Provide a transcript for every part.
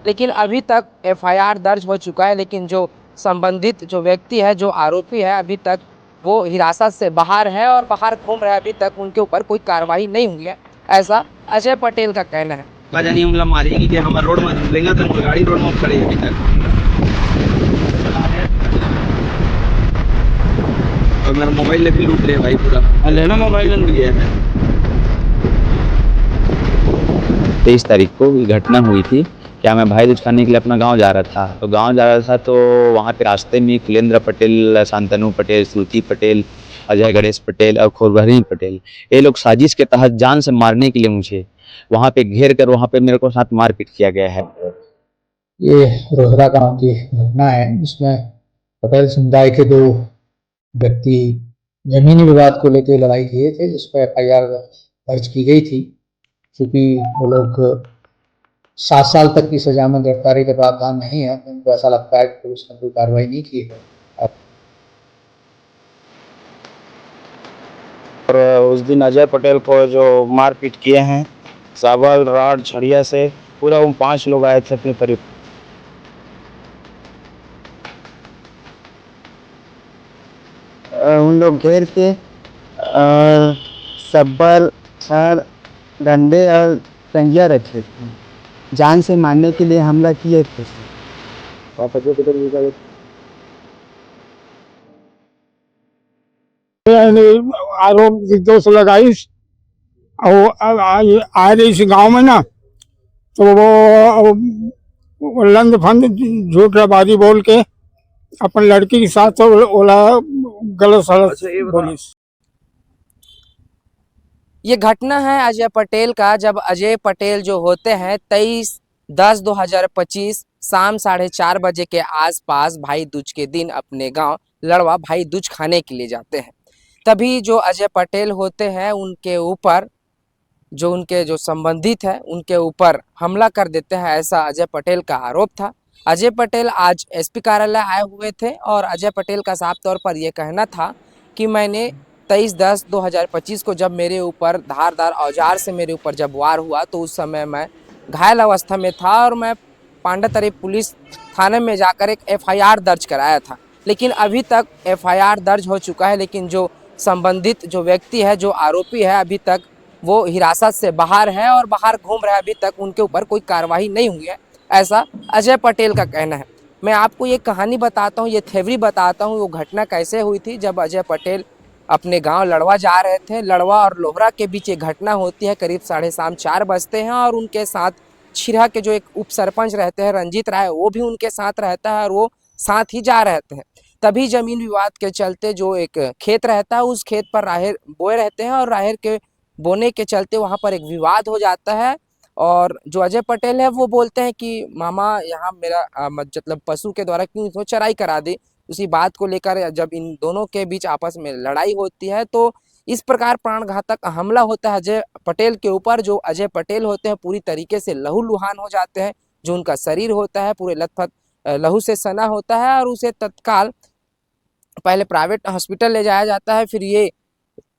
लेकिन अभी तक एफआईआर दर्ज हो चुका है, लेकिन जो संबंधित जो व्यक्ति है, जो आरोपी है, अभी तक वो हिरासत से बाहर है और बाहर घूम रहे हैं। अभी तक उनके ऊपर कोई कार्रवाई नहीं हुई है, ऐसा अजय पटेल का कहना है। पता नहीं हमला मारेगी कि हमारे रोड में लेंगे तो गाड़ी रोड में खड़ी है अभी तक। और मेरा मोबाइल भी लूट ले भाई पूरा। लेना मोबाइल लूट गया है। 23 तारीख को ये घटना हुई थी। क्या मैं भाई दूज खाने के लिए अपना गांव जा रहा था, तो गांव जा रहा था तो वहां पे रास्ते में कुलेंद्र पटेल, शांतनु पटेल, श्रुति पटेल, अजय गणेश पटेल और खुरभरी पटेल, ये लोग साजिश के तहत जान से मारने के लिए मुझे वहां पे घेर कर वहां पे मेरे को साथ मारपीट किया गया है। ये रोहरा गांव की घटना है। इसमें पटेल समुदाय के दो व्यक्ति जमीनी विवाद को लेकर लड़ाई किए थे, जिस पर एफआईआर दर्ज की गई थी। क्योंकि वो लोग 7 साल तक की सजा में गिरफ्तारी का प्रावधान नहीं है, तो उनको ऐसा लगता है कि पुलिस ने कोई कार्रवाई नहीं की है। और उस दिन अजय पटेल को जो मारपीट किए हैं साबल राड छड़िया से, पूरा वो 5 लोग आए थे अपने परिवार। उन लोग घेर के सब्बल छड़ डंडे और संज्ञा रखे थे, जान से मारने के लिए हमला किए थे। आरोप की दोष लगाई और आए इस गांव में ना, तो वो लंद फंद झूठ रबाजी बोल के अपन लड़की के साथ तो ओला गलत सलत बोली। ये घटना है अजय पटेल का, जब अजय पटेल जो होते हैं 23/10/2025 शाम 4:30 बजे के आसपास भाई दूज के दिन अपने गांव लड़वा भाई दूज खाने के लिए जाते हैं। तभी जो अजय पटेल होते हैं उनके ऊपर जो उनके जो संबंधित है उनके ऊपर हमला कर देते हैं, ऐसा अजय पटेल का आरोप था। अजय पटेल आज एसपी कार्यालय आए हुए थे और अजय पटेल का साफ तौर पर यह कहना था कि मैंने 23/10/2025 को जब मेरे ऊपर धारदार औजार से मेरे ऊपर जब वार हुआ तो उस समय मैं घायल अवस्था में था और मैं पांडातरी पुलिस थाने में जाकर एक एफआईआर दर्ज कराया था। लेकिन अभी तक एफआईआर दर्ज हो चुका है, लेकिन जो संबंधित जो व्यक्ति है, जो आरोपी है, अभी तक वो हिरासत से बाहर है और बाहर घूम रहे हैं। अभी तक उनके ऊपर कोई कार्रवाई नहीं हुई है, ऐसा अजय पटेल का कहना है। मैं आपको ये कहानी बताता हूँ, ये थ्योरी बताता हूँ, वो घटना कैसे हुई थी। जब अजय पटेल अपने गांव लड़वा जा रहे थे, लड़वा और लोहरा के बीच एक घटना होती है, करीब 4:30 बजते हैं और उनके साथ छिरहा के जो एक उप सरपंच रहते हैं रंजीत राय, वो भी उनके साथ रहता है और वो साथ ही जा रहते हैं। तभी जमीन विवाद के चलते जो एक खेत रहता है उस खेत पर राहेर बोए रहते हैं और राहेर के बोने के चलते वहाँ पर एक विवाद हो जाता है। और जो अजय पटेल है वो बोलते हैं कि मामा यहाँ मेरा मतलब पशु के द्वारा क्यों इसको चराई करा दे। उसी बात को लेकर जब इन दोनों के बीच आपस में लड़ाई होती है तो इस प्रकार प्राणघातक हमला होता है अजय पटेल के ऊपर। जो अजय पटेल होते हैं पूरी तरीके से लहूलुहान हो जाते हैं, जो उनका शरीर होता है पूरे लथपथ लहू से सना होता है और उसे तत्काल पहले प्राइवेट हॉस्पिटल ले जाया जाता है। फिर ये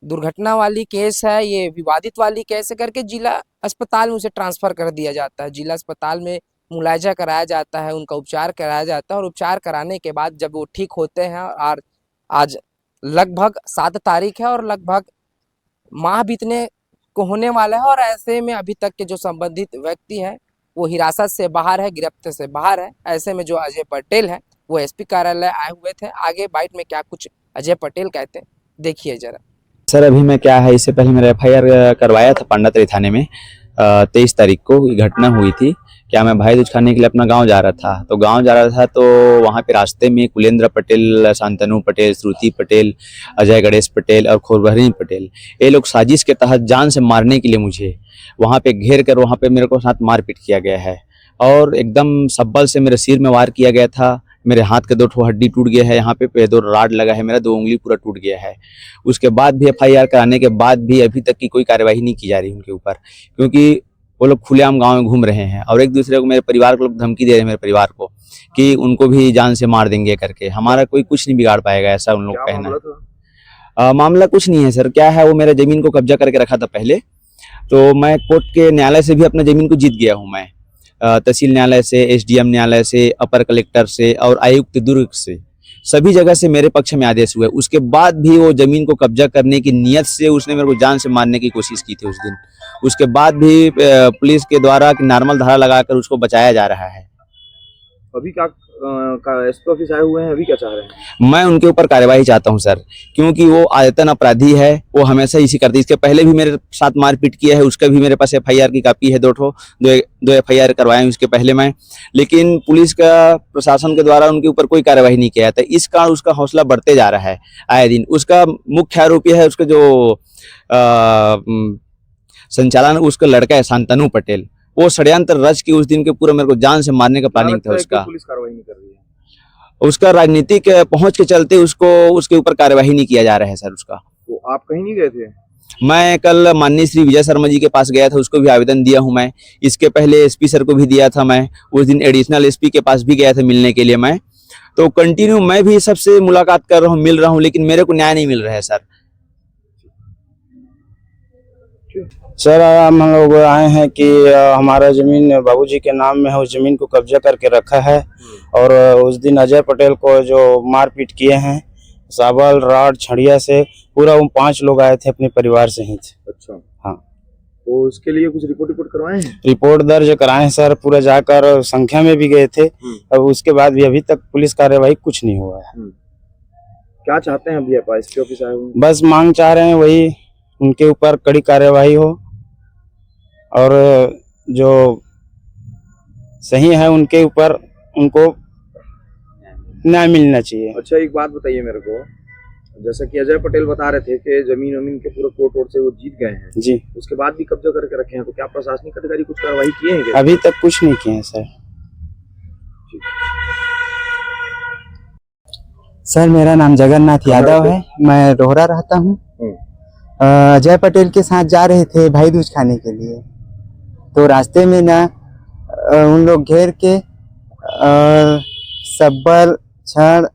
दुर्घटना वाली केस है, ये विवादित वाली केस है करके जिला अस्पताल में उसे ट्रांसफर कर दिया जाता है। जिला अस्पताल में मुलायजा कराया जाता है, उनका उपचार कराया जाता है और उपचार कराने के बाद जब वो ठीक होते हैं और आज लगभग 7 तारीख है और लगभग माह बीतने को होने वाला है और ऐसे में अभी तक के जो संबंधित व्यक्ति है वो हिरासत से बाहर है, गिरफ्तार से बाहर है। ऐसे में जो अजय पटेल है वो एसपी कार्यालय आए हुए थे। आगे बाइट में क्या कुछ अजय पटेल कहते हैं देखिए जरा। सर अभी मैं क्या है, इससे पहले मेरा एफआईआर करवाया था पांडातरी थाने में। 23 तारीख को ये घटना हुई थी। क्या मैं भाई दूज खाने के लिए अपना गांव जा रहा था, तो गांव जा रहा था तो वहां पे रास्ते में कुलेंद्र पटेल, शांतनु पटेल, श्रुति पटेल, अजय गणेश पटेल और खुरभरी पटेल, ये लोग साजिश के तहत जान से मारने के लिए मुझे वहां पे घेर कर वहां पे मेरे को साथ मारपीट किया गया है और एकदम सब्बल से मेरे सिर में वार किया गया था। मेरे हाथ के 2 हड्डी टूट गया है, यहाँ पे 2 राड लगा है, मेरा 2 उंगली पूरा टूट गया है। उसके बाद भी एफआईआर कराने के बाद भी अभी तक की कोई कार्यवाही नहीं की जा रही उनके ऊपर, क्योंकि वो लोग खुलेआम गांव में घूम रहे हैं और एक दूसरे को, मेरे परिवार को लोग धमकी दे रहे हैं, मेरे परिवार को कि उनको भी जान से मार देंगे करके। हमारा कोई कुछ नहीं बिगाड़ पाएगा, ऐसा उन लोग का कहना है। मामला कुछ नहीं है सर, क्या है, वो मेरा जमीन को कब्जा करके रखा था पहले, तो मैं कोर्ट के न्यायालय से भी अपना जमीन को जीत गया हूँ मैं। तहसील न्यायालय से, एसडीएम न्यायालय से, अपर कलेक्टर से और आयुक्त दुर्ग से, सभी जगह से मेरे पक्ष में आदेश हुए। उसके बाद भी वो जमीन को कब्जा करने की नियत से उसने मेरे को जान से मारने की कोशिश की थी उस दिन। उसके बाद भी पुलिस के द्वारा नॉर्मल धारा लगाकर उसको बचाया जा रहा है। अभी क्या एसपी ऑफिस आए हुए हैं, अभी क्या चाह रहे हैं? मैं उनके ऊपर कार्यवाही चाहता हूं सर, क्योंकि वो आयतन अपराधी है, वो हमेशा इसी करती है। इसके पहले भी मेरे साथ मारपीट किया है, उसका भी मेरे पास एफआईआर की कॉपी है, दो एफआईआर करवाए उसके पहले मैं, लेकिन पुलिस का प्रशासन के द्वारा उनके ऊपर कोई कार्यवाही नहीं किया था। इस कारण उसका हौसला बढ़ते जा रहा है आए दिन। उसका मुख्य आरोपी है उसका जो संचालन उसका लड़का है शांतनु पटेल, वो षड्यंत्र रच के उस दिन के पूरा मेरे को जान से मारने का प्लानिंग था उसका। पुलिस कार्रवाई नहीं कर रही है, उसका राजनीतिक पहुंच के चलते उसको उसके ऊपर कार्यवाही नहीं किया जा रहा है सर उसका। तो आप कहीं नहीं गए थे? मैं कल माननीय श्री विजय शर्मा जी के पास गया था, उसको भी आवेदन दिया हूं मैं। इसके पहले एसपी सर को भी दिया था मैं, उस दिन एडिशनल एसपी के पास भी गया था मिलने के लिए मैं। तो कंटिन्यू मैं भी सबसे मुलाकात कर रहा हूँ, मिल रहा हूँ, लेकिन मेरे को न्याय नहीं मिल रहा है सर। सर हम लोग आए हैं कि हमारा जमीन बाबूजी के नाम में है, उस जमीन को कब्जा करके रखा है। और उस दिन अजय पटेल को जो मारपीट किए हैं साबल राड छड़िया से, पूरा वो 5 लोग आए थे अपने परिवार से ही थे। अच्छा, हाँ, तो उसके लिए कुछ रिपोर्ट करवाए हैं? रिपोर्ट दर्ज कराए हैं सर, पूरा जाकर संख्या में भी गए थे। अब उसके बाद भी अभी तक पुलिस कार्यवाही कुछ नहीं हुआ है। क्या चाहते हैं अभी आप एसपी ऑफिस आए हुए? बस मांग चाह रहे हैं वही, उनके ऊपर कड़ी कार्यवाही हो और जो सही है उनके ऊपर उनको न्याय मिलना चाहिए। अच्छा, एक बात बताइए मेरे को, जैसा कि अजय पटेल बता रहे थे कि जमीन वमीन के पूरे कोर्ट वोर्ट से वो जीत गए हैं, जी, उसके बाद भी कब्जा करके रखे हैं, तो क्या प्रशासनिक अधिकारी कुछ कार्रवाई किए हैं क्या? अभी तक कुछ नहीं किए हैं सर। सर मेरा नाम जगन्नाथ यादव है, मैं रोहरा रहता हूँ। अजय पटेल के साथ जा रहे थे भाई दूज खाने के लिए, तो रास्ते में ना उन लोग घेर के सब्बर छड़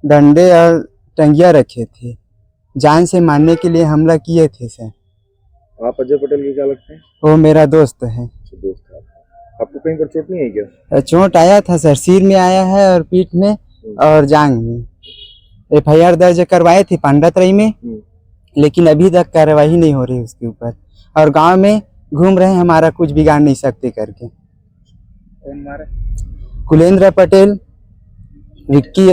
डंडे और टंगिया रखे थे, जान से मारने के लिए हमला किए थे सर। आप अजय पटेल के क्या लगते हैं? वो मेरा दोस्त है। दोस्त है आपको? कहीं पर चोट नहीं आई क्या? चोट आया था सर, सिर में आया है और पीठ में और जांघ में। एफआईआर दर्ज करवाए थे पांडातराई में, लेकिन अभी तक कार्रवाई नहीं हो रही उसके ऊपर, और गांव में घूम रहे हैं, हमारा कुछ बिगाड़ नहीं सकते करके। कौन मारे? कुलेंद्र पटेल, विक्की,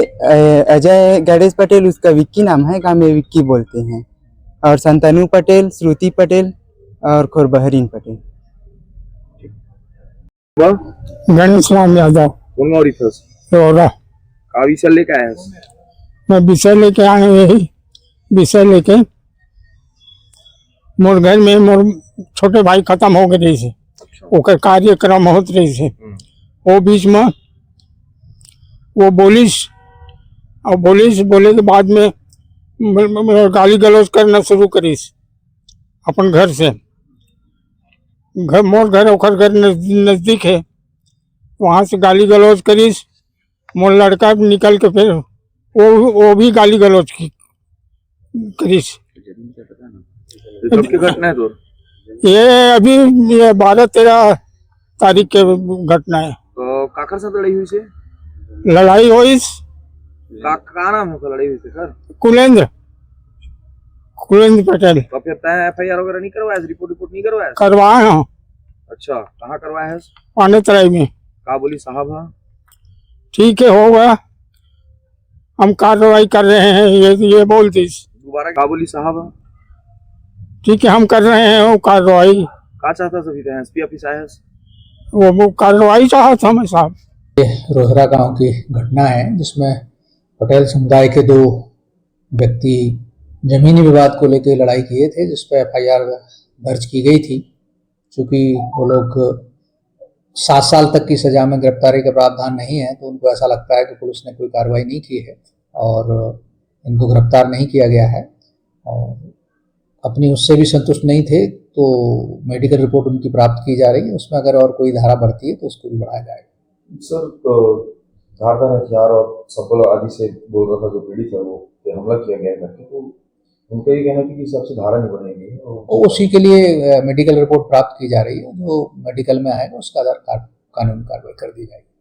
अजय गणेश पटेल उसका विक्की नाम है, गांव में विक्की बोलते हैं, और संतनु पटेल, श्रुति पटेल और खुरबहरीन पटेल। गणेश राम यादव, कौन मारी था? रोहरा। का विषय लेके आए हैं? मैं विषय लेके आए, यही विषय लेके मोर घर में मोर छोटे भाई खत्म हो गए थे, ओकर कार्यक्रम होत रहे थे, वो बीच में वो बोलिस, और बोलिस बोले के बाद में गाली गलौज करना शुरू करीस अपन घर से। घर मोर घर ओकर घर नजदीक है, वहाँ से गाली गलौज करीस। मोर लड़का निकल के फिर वो भी गाली गलौज की करीस। कब की घटना है? तो ये अभी ये 12-13 तारीख के घटना है। तो काकर साथ लड़ाई हुई से? लड़ाई हुई, का नाम है लड़ाई हुई से सर? कुलेंद्र पटेल। तो फिर तय एफआईआर वगैरह नहीं करवाया, रिपोर्ट नहीं करवाया? करवाए हैं। अच्छा, कहाँ करवाया है? पांडातराई में। का बोली साहब? हाँ ठीक है, हो गया, हम कार्रवाई कर रहे हैं, ये बोलती। दोबारा का बोली साहब? हाँ ठीक है, हम कर रहे हैं वो कार्रवाई। का चाहता सभी थे? एसपी ऑफिस आया है? वो कार्रवाई चाहता मैं साहब। रोहरा गांव की घटना है, जिसमें पटेल समुदाय के 2 व्यक्ति जमीनी विवाद को लेकर लड़ाई किए थे, जिस पर एफआईआर दर्ज की गई थी। चूँकि वो लोग 7 साल तक की सजा में गिरफ्तारी का प्रावधान नहीं है, तो उनको ऐसा लगता है कि पुलिस ने कोई कार्रवाई नहीं की है और इनको गिरफ्तार नहीं किया गया है, और अपनी उससे भी संतुष्ट नहीं थे, तो मेडिकल रिपोर्ट उनकी प्राप्त की जा रही है। उसमें अगर और कोई धारा बढ़ती है तो उसको भी बढ़ाया जाएगा। सर, तो धारदार हथियार और सब्बल आदि से बोल रहा था जो पीड़ित है वो पे हमला किया गया करके, तो उनका ये कहना था कि सबसे धारा नहीं बनेगी, और उसी के लिए मेडिकल रिपोर्ट प्राप्त की जा रही है। जो मेडिकल में आएगा उसका आधार कानूनी कार्रवाई कर दी जाएगी।